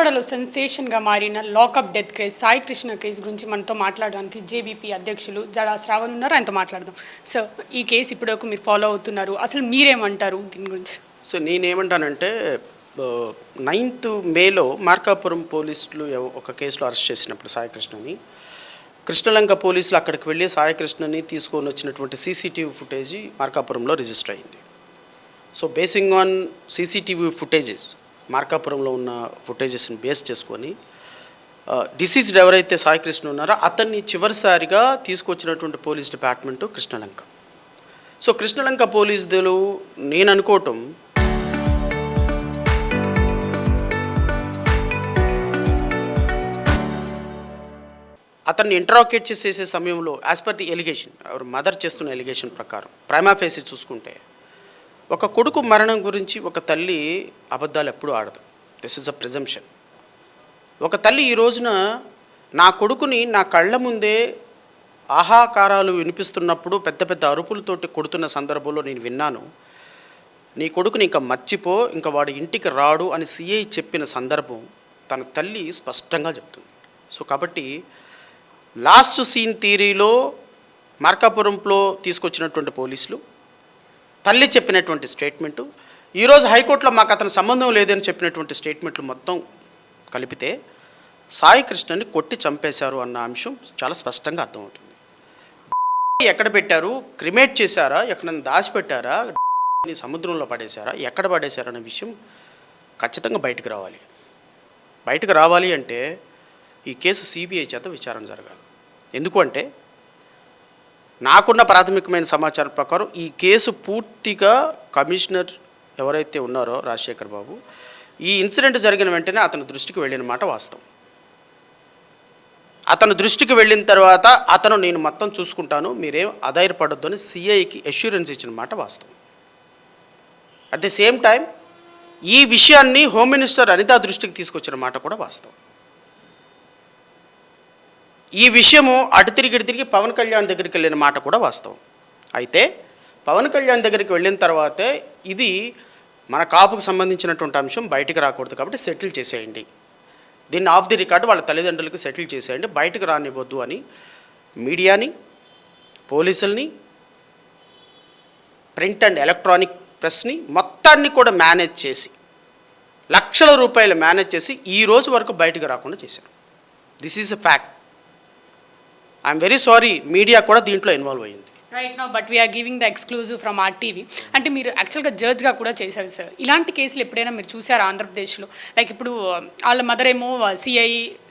విజయవాడలో సెన్సేషన్గా మారిన lockup death case Sai Krishna case గురించి మనతో మాట్లాడడానికి జేబీపీ అధ్యక్షులు జడా శ్రావణ్ ఉన్నారు. ఆయనతో మాట్లాడదాం. సో ఈ కేసు ఇప్పటివరకు మీరు ఫాలో అవుతున్నారు, అసలు మీరేమంటారు దీని గురించి? సో నేనేమంటానంటే 9th మేలో మార్కాపురం పోలీసులు ఒక కేసులో అరెస్ట్ చేసినప్పుడు సాయికృష్ణని, కృష్ణలంక పోలీసులు అక్కడికి వెళ్ళి సాయికృష్ణని తీసుకొని వచ్చినటువంటి సీసీటీవీ ఫుటేజ్ మార్కాపురంలో రిజిస్టర్ అయింది. So basing on CCTV footages, మార్కాపురంలో ఉన్న ఫుటేజెస్ని బేస్ చేసుకొని డిసీజ్డ్ ఎవరైతే సాయికృష్ణ ఉన్నారో అతన్ని చివరిసారిగా తీసుకొచ్చినటువంటి police department Krishnalanka. So Krishnalanka పోలీసులు నేను అనుకోవటం అతన్ని ఇంటరాగేట్ చేసే సమయంలో యాజ్ పర్ ది ఎలిగేషన్, ఎవరు మదర్ చేస్తున్న ఎలిగేషన్ ప్రకారం ప్రైమా ఫేసి చూసుకుంటే ఒక కొడుకు మరణం గురించి ఒక తల్లి అబద్ధాలు ఎప్పుడూ ఆడదు. This is a presumption. ఒక తల్లి ఈ రోజున నా కొడుకుని నా కళ్ళ ముందే ఆహాకారాలు వినిపిస్తున్నప్పుడు పెద్ద పెద్ద అరుపులతోటి కొడుతున్న సందర్భంలో నేను విన్నాను, నీ కొడుకుని ఇంకా మర్చిపో, ఇంకా వాడు ఇంటికి రాడు అని సిఐ చెప్పిన సందర్భం తన తల్లి స్పష్టంగా చెప్తుంది. సో కాబట్టి లాస్ట్ సీన్ థియరీలో మార్కాపురంలో తీసుకొచ్చినటువంటి పోలీసులు తల్లి చెప్పినటువంటి స్టేట్మెంటు, ఈరోజు హైకోర్టులో మాకు అతను సంబంధం లేదని చెప్పినటువంటి స్టేట్మెంట్లు మొత్తం కలిపితే సాయి కృష్ణని కొట్టి చంపేశారు అన్న అంశం చాలా స్పష్టంగా అర్థమవుతుంది. ఎక్కడ పెట్టారు, క్రిమేట్ చేశారా, ఎక్కడైనా దాచిపెట్టారా, సముద్రంలో పడేశారా, ఎక్కడ పడేశారా అనే విషయం ఖచ్చితంగా బయటకు రావాలి. బయటకు రావాలి అంటే ఈ కేసు సిబిఐ చేత విచారణ జరగాలి. ఎందుకు అంటే నాకున్న ప్రాథమికమైన సమాచారం ప్రకారం ఈ కేసు పూర్తిగా కమిషనర్ ఎవరైతే ఉన్నారో రాజశేఖర్ బాబు, ఈ ఇన్సిడెంట్ జరిగిన వెంటనే అతని దృష్టికి వెళ్ళిన మాట వాస్తవం. అతని దృష్టికి వెళ్ళిన తర్వాత అతను నేను మొత్తం చూసుకుంటాను, మీరేం అధైర్యపడొద్దు అని సిఐకి అష్యూరెన్స్ ఇచ్చిన మాట వాస్తవం. అట్ ది సేమ్ టైం ఈ విషయాన్ని హోమ్ మినిస్టర్ అనిత దృష్టికి తీసుకొచ్చిన మాట కూడా వాస్తవం. ఈ విషయము అటు తిరిగి పవన్ కళ్యాణ్ దగ్గరికి వెళ్ళిన మాట కూడా వాస్తవం. అయితే పవన్ కళ్యాణ్ దగ్గరికి వెళ్ళిన తర్వాతే ఇది మన కాపుకు సంబంధించినటువంటి అంశం బయటకు రాకూడదు కాబట్టి సెటిల్ చేసేయండి, దీన్ని ఆఫ్ ది రికార్డు వాళ్ళ తల్లిదండ్రులకు సెటిల్ చేసేయండి, బయటకు రానివ్వద్దు అని మీడియాని, పోలీసుల్ని, ప్రింట్ అండ్ ఎలక్ట్రానిక్ ప్రెస్ని మొత్తాన్ని కూడా మేనేజ్ చేసి లక్షల రూపాయలు మేనేజ్ చేసి ఈ రోజు వరకు బయటకు రాకుండా చేశారు. This is a fact. I'm very sorry, media కూడా దీంట్లో ఇన్వాల్వ్ అయ్యింది. Right now but we are giving the exclusive from RTV. అంటే మీరు యాక్చువల్గా జడ్జ్గా కూడా చేశారు సార్. ఇలాంటి కేసులు ఎప్పుడైనా మీరు చూసారా ఆంధ్రప్రదేశ్లో? లైక్ ఇప్పుడు వాళ్ళ మదర్ ఏమో సిఐ,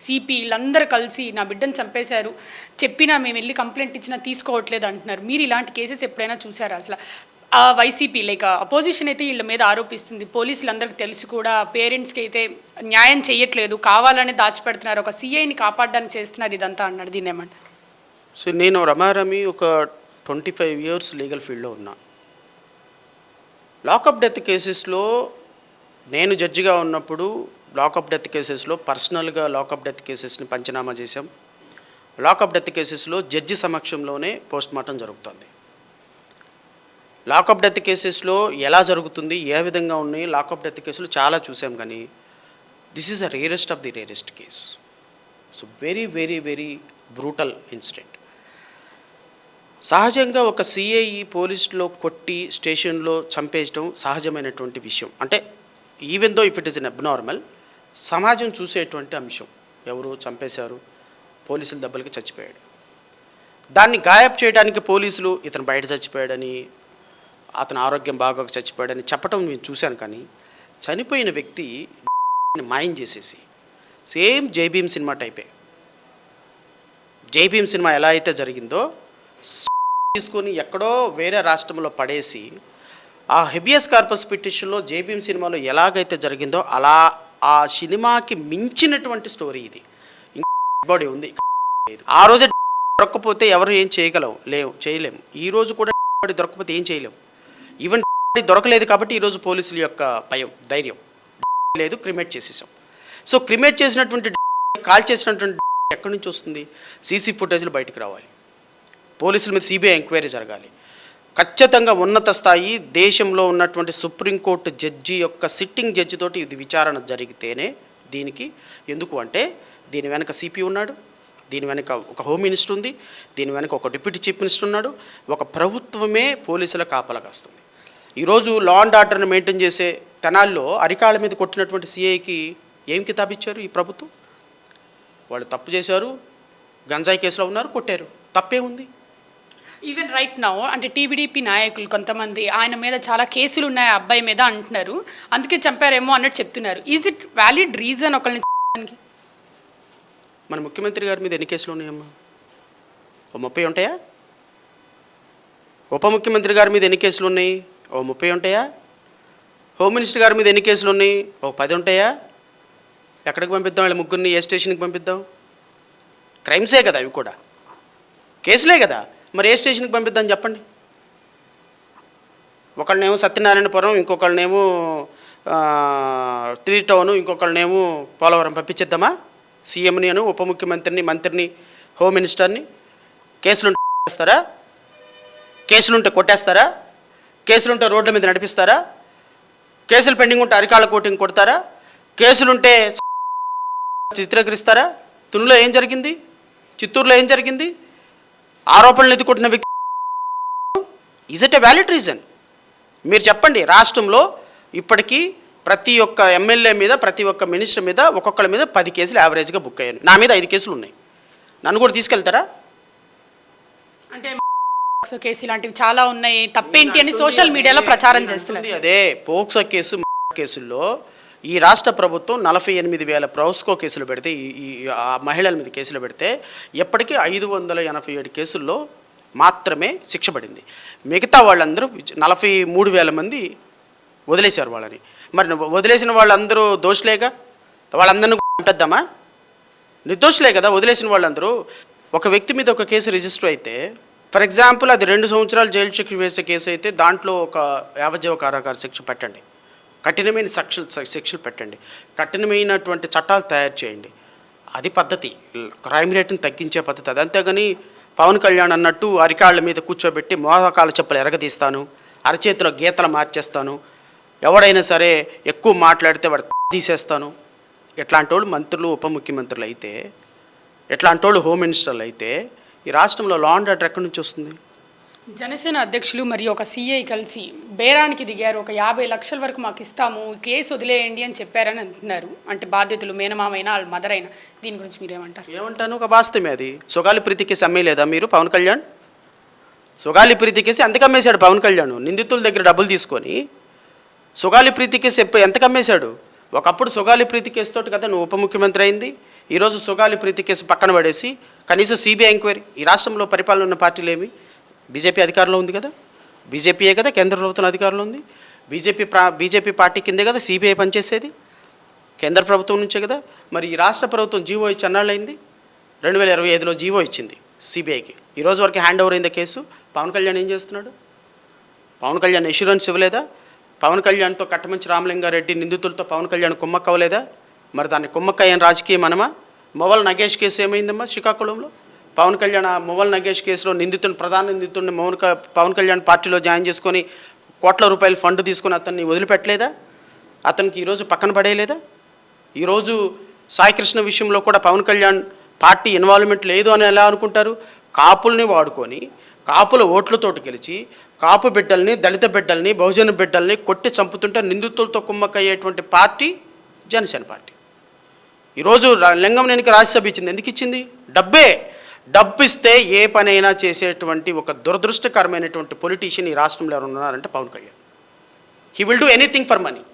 సిపి వీళ్ళందరూ కలిసి నా బిడ్డను చంపేశారు, చెప్పినా మేము వెళ్ళి కంప్లైంట్ ఇచ్చినా తీసుకోవట్లేదు అంటున్నారు. మీరు ఇలాంటి కేసెస్ ఎప్పుడైనా చూసారా? అసలు వైసీపీ లైక్ అపోజిషన్ అయితే వీళ్ళ మీద ఆరోపిస్తుంది, పోలీసులందరికీ తెలిసి కూడా పేరెంట్స్కి అయితే న్యాయం చేయట్లేదు, కావాలని దాచిపెడుతున్నారు, ఒక సిఐని కాపాడడానికి చేస్తున్నారు ఇదంతా అన్నాడు. దీన్ని ఏమంటారు? సో నేను రమారమి ఒక 25 years లీగల్ ఫీల్డ్లో ఉన్నా. లాకప్ డెత్ కేసెస్లో నేను జడ్జిగా ఉన్నప్పుడు లాకప్ డెత్ కేసెస్లో పర్సనల్గా లాకప్ డెత్ కేసెస్ని పంచనామా చేశాం. లాకప్ డెత్ కేసెస్లో జడ్జి సమక్షంలోనే పోస్ట్మార్టం జరుగుతుంది. లాకప్ డెత్ కేసెస్లో ఎలా జరుగుతుంది, ఏ విధంగా ఉన్నాయి లాకప్ డెత్ కేసులు చాలా చూసాం, కానీ this is a rarest of the rarest case. So very very very brutal incident. సహజంగా ఒక సిఐ పోలీసులో కొట్టి స్టేషన్లో చంపేయడం సహజమైనటువంటి విషయం. అంటే even though if it is an abnormal, సమాజం చూసేటువంటి అంశం. ఎవరు చంపేశారు, పోలీసుల దెబ్బలకి చచ్చిపోయాడు. దాన్ని గాయబ్ చేయడానికి పోలీసులు ఇతను బయట చచ్చిపోయాడని, అతని ఆరోగ్యం బాగోక చచ్చిపోయాడని చెప్పడం నేను చూశాను. కానీ చనిపోయిన వ్యక్తి మాయం చేసేసి సేమ్ జై భీమ్ సినిమా టైపే. జై భీమ్ సినిమా ఎలా అయితే జరిగిందో తీసుకొని ఎక్కడో వేరే రాష్ట్రంలో పడేసి ఆ హెబియస్ కార్పస్ పిటిషన్లో జై భీమ్ సినిమాలో ఎలాగైతే జరిగిందో అలా ఆ సినిమాకి మించినటువంటి స్టోరీ ఇది. బాడీ ఉంది, ఆ రోజు దొరక్కపోతే ఎవరు ఏం చేయలేము. ఈ రోజు కూడా దొరకకపోతే ఏం చేయలేము. ఈవెన్ దొరకలేదు కాబట్టి ఈరోజు పోలీసుల యొక్క భయం, ధైర్యం లేదు, క్రిమేట్ చేసేసాం. సో క్రిమేట్ చేసినటువంటి కాల్ చేసినటువంటి ఎక్కడి నుంచి వస్తుంది? సీసీ ఫుటేజ్లు బయటకు రావాలి, పోలీసుల మీద సిబిఐ ఎంక్వైరీ జరగాలి. ఖచ్చితంగా ఉన్నత స్థాయి దేశంలో ఉన్నటువంటి సుప్రీంకోర్టు జడ్జి యొక్క సిట్టింగ్ జడ్జి తోటి ఇది విచారణ జరిగితేనే దీనికి. ఎందుకు అంటే దీని వెనక సిపి ఉన్నాడు, దీని వెనక ఒక హోమ్ మినిస్టర్ ఉంది, దీని వెనక ఒక డిప్యూటీ చీఫ్ మినిస్టర్ ఉన్నాడు, ఒక ప్రభుత్వమే పోలీసుల కాపలా కాస్తుంది. ఈరోజు లా అండ్ ఆర్డర్ని మెయింటైన్ చేసే తెనాల్లో అరికాళ్ళ మీద కొట్టినటువంటి సిఐకి ఏం కితాబు ఇచ్చారు ఈ ప్రభుత్వం? వాళ్ళు తప్పు చేశారు, గంజాయి కేసులో ఉన్నారు, కొట్టారు, తప్పే ఉంది. ఈవెన్ రైట్ నౌ అంటే టీబీడీపీ నాయకులు కొంతమంది ఆయన మీద చాలా కేసులు ఉన్నాయి ఆ అబ్బాయి మీద అంటున్నారు, అందుకే చంపారేమో అన్నట్టు చెప్తున్నారు. ఈజ్ ఇట్ వ్యాలిడ్ రీజన్ ఒకరిని చంపడానికి? మన ముఖ్యమంత్రి గారి మీద ఎన్ని కేసులు ఉన్నాయమ్మా? ఓ 30 ఉంటాయా? ఉప ముఖ్యమంత్రి గారి మీద ఎన్ని కేసులు ఉన్నాయి? ఓ 30 ఉంటాయా? హోమ్ మినిస్టర్ గారి మీద ఎన్ని కేసులు ఉన్నాయి? ఓ 10 ఉంటాయా? ఎక్కడికి పంపిద్దాం? వాళ్ళ ముగ్గురిని ఏ స్టేషన్కి పంపిద్దాం? క్రైమ్సే కదా అవి కూడా, కేసులే కదా, మరి ఏ స్టేషన్కి పంపిద్దాం చెప్పండి? ఒకళ్ళనేమో సత్యనారాయణపురం, ఇంకొకళ్ళనేమో 3 టౌను, ఇంకొకళ్ళనేమో పోలవరం పంపించేద్దామా? సీఎంని అను, ఉప ముఖ్యమంత్రిని, మంత్రిని, హోమ్ మినిస్టర్ని. కేసులుంటే కొట్టేస్తారా? కేసులుంటే కొట్టేస్తారా? కేసులుంటే రోడ్ల మీద నడిపిస్తారా? కేసులు పెండింగ్ ఉంటే అరికాళ్ళ కోటింగ్ కొడతారా? కేసులుంటే చిత్రీకరిస్తారా? తునిలో ఏం జరిగింది? చిత్తూరులో ఏం జరిగింది? ఆరోపణలు ఎదుర్కొంటున్న వ్యక్తి is it a valid reason? మీరు చెప్పండి. రాష్ట్రంలో ఇప్పటికీ ప్రతి ఒక్క ఎమ్మెల్యే మీద, ప్రతి ఒక్క మినిస్టర్ మీద, ఒక్కొక్కరి మీద 10 కేసులు యావరేజ్గా బుక్ అయ్యాను. నా మీద 5 కేసులు ఉన్నాయి. నన్ను కూడా తీసుకెళ్తారా? అంటే కేసు ఇలాంటివి చాలా ఉన్నాయి, తప్పేంటి అని సోషల్ మీడియాలో ప్రచారం చేస్తున్నారు. అదే పోక్సో కేసుల్లో ఈ రాష్ట్ర ప్రభుత్వం 48,000 పోక్సో కేసులు పెడితే, ఈ మహిళల మీద కేసులు పెడితే ఎప్పటికీ 587 కేసుల్లో మాత్రమే శిక్ష పడింది. మిగతా వాళ్ళందరూ 43,000 మంది వదిలేశారు వాళ్ళని. మరి వదిలేసిన వాళ్ళందరూ దోషులేగా? వాళ్ళందరినీ చంపేద్దామా? నిర్దోషులే కదా వదిలేసిన వాళ్ళందరూ. ఒక వ్యక్తి మీద ఒక కేసు రిజిస్టర్ అయితే, ఫర్ ఎగ్జాంపుల్ అది 2 సంవత్సరాలు జైలు శిక్ష వేసే కేసు అయితే దాంట్లో ఒక యావజ్జీవ కారాగార శిక్ష పెట్టండి, కఠినమైన శిక్షలు పెట్టండి, కఠినమైనటువంటి చట్టాలు తయారు చేయండి. అది పద్ధతి, క్రైమ్ రేట్ని తగ్గించే పద్ధతి. అది అంతేగాని పవన్ కళ్యాణ్ అన్నట్టు అరికాళ్ళ మీద కూర్చోబెట్టి మోహకాల చెప్పులు ఎరగదీస్తాను, అరచేతిలో గీతలు మార్చేస్తాను, ఎవడైనా సరే ఎక్కువ మాట్లాడితే వాడు తీసేస్తాను, ఎట్లాంటి వాళ్ళు మంత్రులు, ఉప ముఖ్యమంత్రులు అయితే, ఎట్లాంటి వాళ్ళు హోమ్ మినిస్టర్లు అయితే ఈ రాష్ట్రంలో లా అండ్ ఆర్డర్ ఎక్కడి నుంచి వస్తుంది? జనసేన అధ్యక్షులు మరియు ఒక సిఐ కలిసి బేరానికి దిగారు. ఒక 50 లక్షల వరకు మాకు ఇస్తాము, కేసు వదిలేయండి అని చెప్పారని అంటున్నారు. అంటే బాధ్యతలు మేనమామైనా వాళ్ళ మదర్ అయినా. దీని గురించి మీరు ఏమంటారు? ఏమంటాను, ఒక వాస్తవమే అది. సుగాలి ప్రీతి కేసు అమ్మేయలేదా మీరు? పవన్ కళ్యాణ్ సుగాలి ప్రీతి కేసు ఎంతకు అమ్మేశాడు పవన్ కళ్యాణ్? నిందితుల దగ్గర డబ్బులు తీసుకొని సుగాలి ప్రీతి కేసు ఎంతకు అమ్మేశాడు? ఒకప్పుడు సుగాలి ప్రీతి కేసుతోటి కదా నువ్వు ఉప ముఖ్యమంత్రి అయింది. ఈరోజు సుగాలి ప్రీతి కేసు పక్కన పడేసి కనీసం సిబిఐ ఎంక్వైరీ. ఈ రాష్ట్రంలో పరిపాలన ఉన్న పార్టీలు ఏమి? బీజేపీ అధికారంలో ఉంది కదా, బీజేపీయే కదా కేంద్ర ప్రభుత్వం అధికారంలో ఉంది. బీజేపీ పార్టీ కిందే కదా సిబిఐ పనిచేసేది, కేంద్ర ప్రభుత్వం నుంచే కదా. మరి ఈ రాష్ట్ర ప్రభుత్వం జీవో ఇచ్చి అన్నాళ్ళైంది, 2025లో జీవో ఇచ్చింది సిబిఐకి. ఈరోజు వరకు హ్యాండ్ ఓవర్ అయింది కేసు. పవన్ కళ్యాణ్ ఏం చేస్తున్నాడు? పవన్ కళ్యాణ్ ఎష్యూరెన్స్ ఇవ్వలేదా? పవన్ కళ్యాణ్తో కట్టమంచి రామలింగారెడ్డి నిందితులతో పవన్ కళ్యాణ్ కుమ్మక్కవ్వలేదా? మరి దాన్ని కుమ్మక్కయ్యని రాజకీయం మనమా? మొవల్ నగేష్ కేసు ఏమైందమ్మా శ్రీకాకుళంలో? పవన్ కళ్యాణ్ ఆ మొవల్ నగేష్ కేసులో ప్రధాన నిందితుడిని పవన్ కళ్యాణ్ పార్టీలో జాయిన్ చేసుకొని కోట్ల రూపాయల ఫండ్ తీసుకొని అతన్ని వదిలిపెట్టలేదా? అతనికి ఈరోజు పక్కన పడేయలేదా? ఈరోజు సాయికృష్ణ విషయంలో కూడా పవన్ కళ్యాణ్ పార్టీ ఇన్వాల్వ్మెంట్ లేదు అని ఎలా అనుకుంటారు? కాపుల్ని వాడుకొని, కాపుల ఓట్లతోటి గెలిచి, కాపు బిడ్డల్ని, దళిత బిడ్డల్ని, బహుజన బిడ్డల్ని కొట్టి చంపుతుంటే నిందితులతో కుమ్మక్కయ్యేటువంటి పార్టీ జనసేన పార్టీ. ఈరోజు లింగంనేనికి రాజ్యసభ ఇచ్చింది. ఎందుకు ఇచ్చింది? డబ్బు ఇస్తే ఏ పనైనా చేసేటువంటి ఒక దురదృష్టకరమైనటువంటి పొలిటీషియన్ ఈ రాష్ట్రంలో ఎవరు ఉన్నారంటే Pawan Kalyan. He will do anything for money.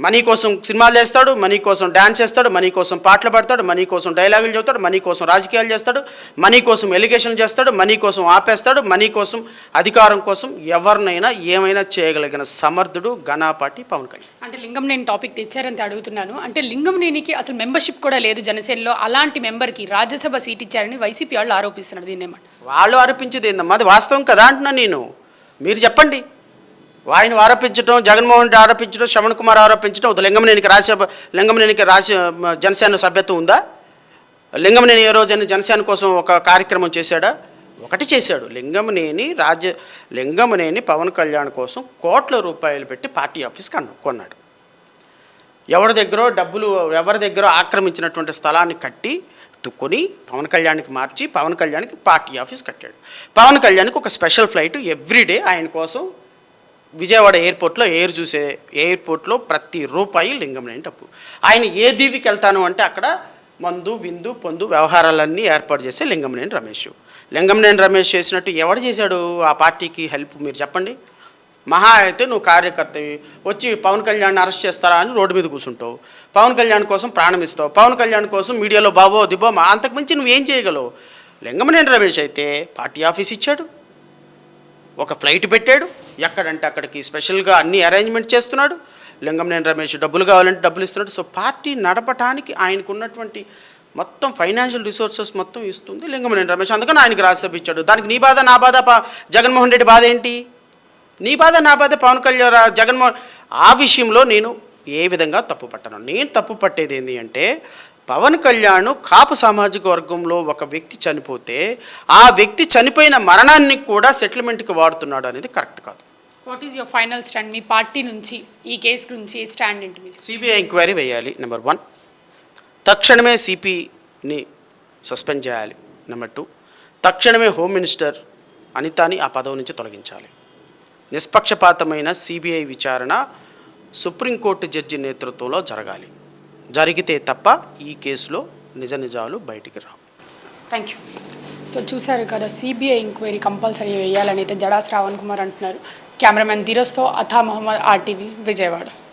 Money కోసం సినిమాలు చేస్తాడు, మనీ కోసం డ్యాన్స్ చేస్తాడు, మనీ కోసం పాటలు పాడతాడు, మనీ కోసం డైలాగులు చెబుతాడు, మనీ కోసం రాజకీయాలు చేస్తాడు, మనీ కోసం ఎలిగేషన్లు చేస్తాడు, మనీ కోసం ఆపేస్తాడు, మనీ కోసం అధికారం కోసం ఎవరినైనా ఏమైనా చేయగలిగిన సమర్థుడు ఘనాపాటి పవన్ కళ్యాణ్. అంటే లింగంనేని టాపిక్ తెచ్చారని అడుగుతున్నాను. అంటే లింగంనేనికి అసలు మెంబర్షిప్ కూడా లేదు జనసేనలో. అలాంటి మెంబర్కి రాజ్యసభ సీట్ ఇచ్చారని వైసీపీ వాళ్ళు ఆరోపిస్తున్నారు. దీన్ని ఏమంటారు? వాళ్ళు ఆరోపించేది ఏందమ్మా? అది వాస్తవం కదా అంటున్నా నేను. మీరు చెప్పండి. ఆయన ఆరోపించడం, జగన్మోహన్ రెడ్డి ఆరోపించడం, శ్రవణ్ కుమార్ ఆరోపించడం, లింగంనేనికి జనసేన సభ్యత్వం ఉందా? లింగంనేని ఏ రోజు జనసేన కోసం ఒక కార్యక్రమం చేశాడా? ఒకటి చేశాడు. లింగంనేని పవన్ కళ్యాణ్ కోసం కోట్ల రూపాయలు పెట్టి పార్టీ ఆఫీస్ కొన్నాడు. ఎవరి దగ్గర ఆక్రమించినటువంటి స్థలాన్ని కట్టి కొని పవన్ కళ్యాణ్కి మార్చి పవన్ కళ్యాణ్కి పార్టీ ఆఫీస్ కట్టాడు. పవన్ కళ్యాణ్కి ఒక స్పెషల్ ఫ్లైట్ ఎవ్రీడే ఆయన కోసం విజయవాడ ఎయిర్పోర్ట్లో ప్రతి రూపాయి లింగంనేని డబ్బు. ఆయన ఏ దీవికి వెళ్తాను అంటే అక్కడ మందు విందు పొందు వ్యవహారాలన్నీ ఏర్పాటు చేసే లింగంనేని రమేష్ చేసినట్టు ఎవడు చేశాడు ఆ పార్టీకి హెల్ప్ మీరు చెప్పండి? మహా అయితే నువ్వు కార్యకర్తవి వచ్చి పవన్ కళ్యాణ్ అరెస్ట్ చేస్తారా అని రోడ్డు మీద కూర్చుంటావు, పవన్ కళ్యాణ్ కోసం ప్రాణం ఇస్తావు, పవన్ కళ్యాణ్ కోసం మీడియాలో బాబో దిబో అంతకుమించి నువ్వేం చేయగలవు? లింగంనేని రమేష్ అయితే పార్టీ ఆఫీస్ ఇచ్చాడు, ఒక ఫ్లైట్ పెట్టాడు, ఎక్కడంటే అక్కడికి స్పెషల్గా అన్ని అరేంజ్మెంట్ చేస్తున్నాడు. లింగంనేని రమేష్ డబ్బులు కావాలంటే డబ్బులు ఇస్తున్నాడు. సో పార్టీ నడపడానికి ఆయనకు ఉన్నటువంటి మొత్తం ఫైనాన్షియల్ రిసోర్సెస్ మొత్తం ఇస్తుంది లింగంనేని రమేష్. అందుకని ఆయనకి రాజ్యసభ ఇచ్చాడు. దానికి నీ బాధ నా బాధ జగన్మోహన్ రెడ్డి బాధ ఏంటి? నీ బాధ నా బాధ పవన్ కళ్యాణ్ జగన్మోహన్. ఆ విషయంలో నేను ఏ విధంగా తప్పు పట్టను. నేను తప్పు పట్టేది ఏంటి అంటే పవన్ కళ్యాణ్ కాపు సామాజిక వర్గంలో ఒక వ్యక్తి చనిపోతే ఆ వ్యక్తి చనిపోయిన మరణాన్ని కూడా సెటిల్మెంట్కి వాడుతున్నాడు అనేది కరెక్ట్ కాదు. What is your final stand me party నుంచి ఈ కేసు గురించి స్టాండ్ ఏంటి మీరు? సిబిఐ ఎంక్వైరీ వేయాలి నెంబర్ 1. తక్షణమే సిపిని సస్పెండ్ చేయాలి నెంబర్ 2. తక్షణమే హోమ్ మినిస్టర్ అనితాని ఆ పదవి నుంచి తొలగించాలి. నిష్పక్షపాతమైన సిబిఐ విచారణ సుప్రీంకోర్టు జడ్జి నేతృత్వంలో జరగాలి. జరిగితే తప్ప ఈ కేసులో నిజాలు బయటికి రావు. Thank you. సో చూశారు కదా, సిబిఐ ఎంక్వైరీ కంపల్సరీ వేయాలని అయితే జడా శ్రావణ్ కుమార్ అంటున్నారు. కెమెరామెన్ ధీరజ్తో అథా మహమ్మద్, RTV విజయవాడ.